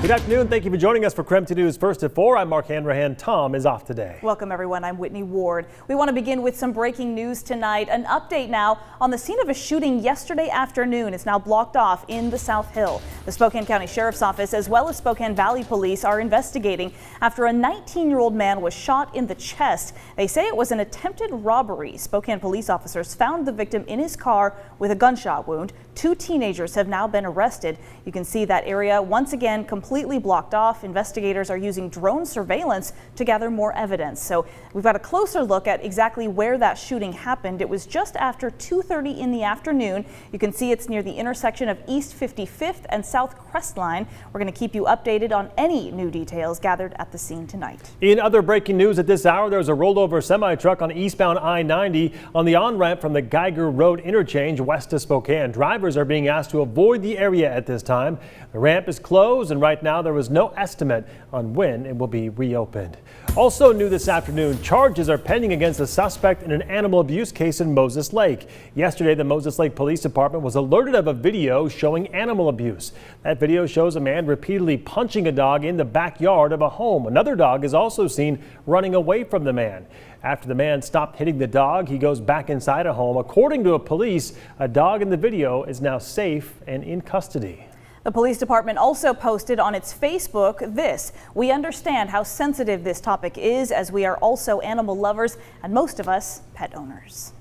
Good afternoon. Thank you for joining us for KREM 2 News First at 4. I'm Mark Hanrahan. Tom is off today. Welcome, everyone. I'm Whitney Ward. We want to begin with some breaking news tonight. An update now on the scene of a shooting yesterday afternoon. It's now blocked off in the South Hill. The Spokane County Sheriff's Office as well as Spokane Valley Police are investigating after a 19-year-old man was shot in the chest. They say it was an attempted robbery. Spokane police officers found the victim in his car with a gunshot wound. 2 teenagers have now been arrested. You can see that area once again completely blocked off. Investigators are using drone surveillance to gather more evidence. So we've got a closer look at exactly where that shooting happened. It was just after 2:30 in the afternoon. You can see it's near the intersection of East 55th and South Crestline. We're going to keep you updated on any new details gathered at the scene tonight. In other breaking news at this hour, there's a rolled over semi-truck on eastbound I-90 on the on-ramp from the Geiger Road interchange west of Spokane. Drivers are being asked to avoid the area at this time. The ramp is closed, and right now there is no estimate on when it will be reopened. Also new this afternoon, charges are pending against a suspect in an animal abuse case in Moses Lake. Yesterday, the Moses Lake Police Department was alerted of a video showing animal abuse. That video shows a man repeatedly punching a dog in the backyard of a home. Another dog is also seen running away from the man. After the man stopped hitting the dog, he goes back inside a home. According to police, a dog in the video is now safe and in custody. The police department also posted on its Facebook this: "We understand how sensitive this topic is, as we are also animal lovers and most of us pet owners."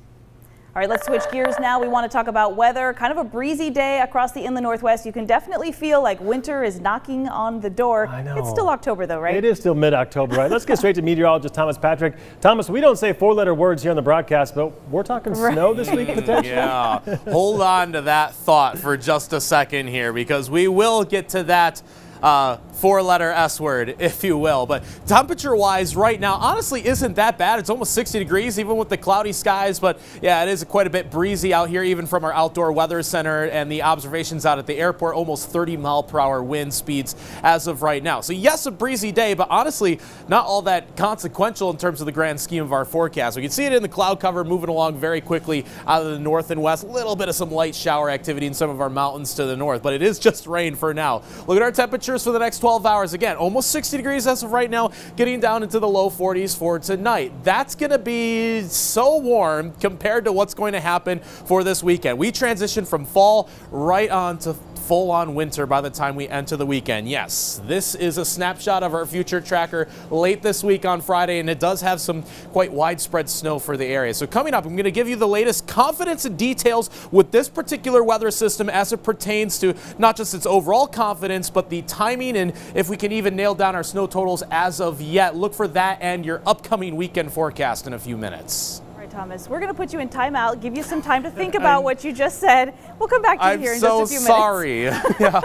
All right, let's switch gears now. We want to talk about weather. Kind of a breezy day across the inland Northwest. You can definitely feel like winter is knocking on the door. I know. It's still October though, right? It is still mid-October, right? Let's get straight to meteorologist Thomas Patrick. Thomas, we don't say 4-letter words here on the broadcast, but we're talking snow this week potentially. Yeah, hold on to that thought for just a second here, because we will get to that 4-letter S word, if you will. But temperature-wise right now, honestly, isn't that bad. It's almost 60 degrees, even with the cloudy skies. But yeah, it is quite a bit breezy out here, even from our outdoor weather center and the observations out at the airport. Almost 30-mile-per-hour wind speeds as of right now. So yes, a breezy day, but honestly, not all that consequential in terms of the grand scheme of our forecast. We can see it in the cloud cover moving along very quickly out of the north and west. A little bit of some light shower activity in some of our mountains to the north, but it is just rain for now. Look at our temperatures for the next 12 hours. Again, almost 60 degrees as of right now, getting down into the low 40s for tonight. That's going to be so warm compared to what's going to happen for this weekend. We transition from fall right on to full-on winter by the time we enter the weekend. Yes, this is a snapshot of our future tracker late this week on Friday, and it does have some quite widespread snow for the area. So coming up, I'm going to give you the latest confidence and details with this particular weather system as it pertains to not just its overall confidence, but the timing and if we can even nail down our snow totals as of yet. Look for that and your upcoming weekend forecast in a few minutes. Thomas, we're going to put you in timeout, give you some time to think about what you just said. We'll come back to you here in just a few minutes. I'm so sorry. Yeah.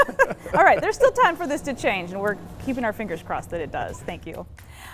All right, there's still time for this to change, and we're keeping our fingers crossed that it does. Thank you.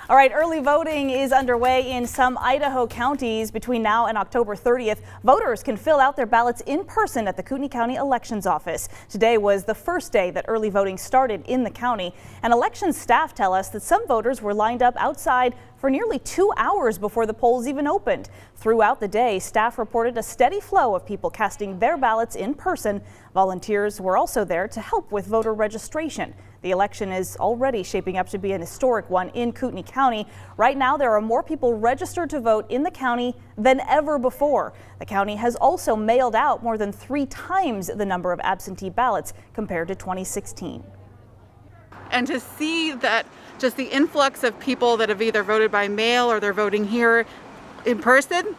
All right, early voting is underway in some Idaho counties. Between now and October 30th, voters can fill out their ballots in person at the Kootenai County Elections Office. Today was the first day that early voting started in the county, and elections staff tell us that some voters were lined up outside for nearly 2 hours before the polls even opened. Throughout the day, staff reported a steady flow of people casting their ballots in person. Volunteers were also there to help with voter registration. The election is already shaping up to be an historic one in Kootenai County. Right now, there are more people registered to vote in the county than ever before. The county has also mailed out more than 3 times the number of absentee ballots compared to 2016. And to see that just the influx of people that have either voted by mail or they're voting here in person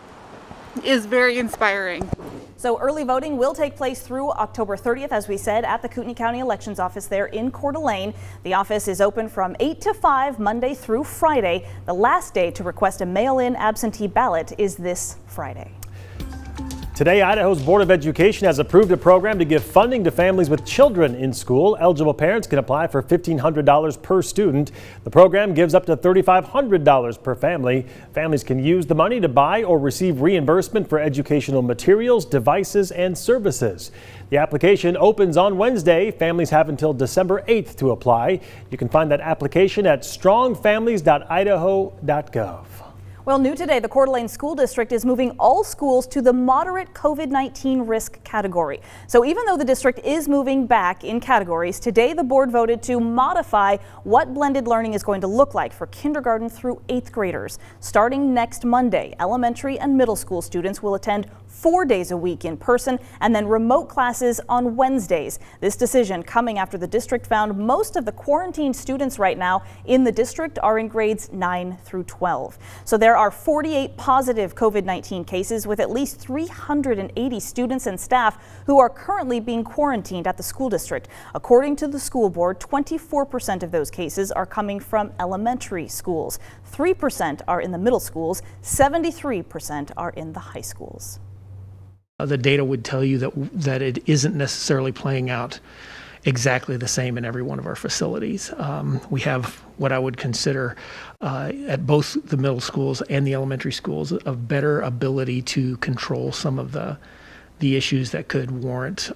is very inspiring. So early voting will take place through October 30th, as we said, at the Kootenai County Elections Office there in Coeur d'Alene. The office is open from 8 to 5 Monday through Friday. The last day to request a mail-in absentee ballot is this Friday. Today, Idaho's Board of Education has approved a program to give funding to families with children in school. Eligible parents can apply for $1,500 per student. The program gives up to $3,500 per family. Families can use the money to buy or receive reimbursement for educational materials, devices, and services. The application opens on Wednesday. Families have until December 8th to apply. You can find that application at strongfamilies.idaho.gov. Well, new today, the Coeur d'Alene School District is moving all schools to the moderate COVID-19 risk category. So even though the district is moving back in categories, today the board voted to modify what blended learning is going to look like for kindergarten through 8th graders. Starting next Monday, elementary and middle school students will attend 4 days a week in person and then remote classes on Wednesdays. This decision coming after the district found most of the quarantined students right now in the district are in grades 9 through 12. So there are 48 positive COVID-19 cases with at least 380 students and staff who are currently being quarantined at the school district. According to the school board, 24% of those cases are coming from elementary schools. 3% are in the middle schools. 73% are in the high schools. The data would tell you that it isn't necessarily playing out exactly the same in every one of our facilities. We have what I would consider at both the middle schools and the elementary schools a better ability to control some of the issues that could warrant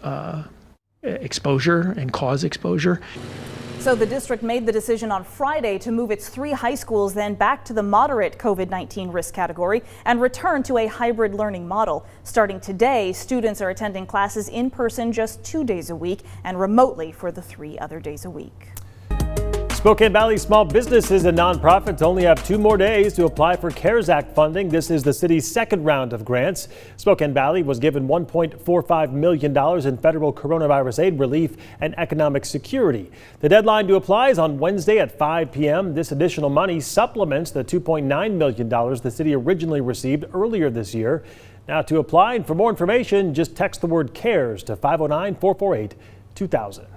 exposure and cause exposure. So the district made the decision on Friday to move its 3 high schools then back to the moderate COVID-19 risk category and return to a hybrid learning model. Starting today, students are attending classes in person just 2 days a week and remotely for the 3 other days a week. Spokane Valley small businesses and nonprofits only have 2 more days to apply for CARES Act funding. This is the city's second round of grants. Spokane Valley was given $1.45 million in federal coronavirus aid relief and economic security. The deadline to apply is on Wednesday at 5 p.m. This additional money supplements the $2.9 million the city originally received earlier this year. Now to apply and for more information, just text the word CARES to 509-448-2000.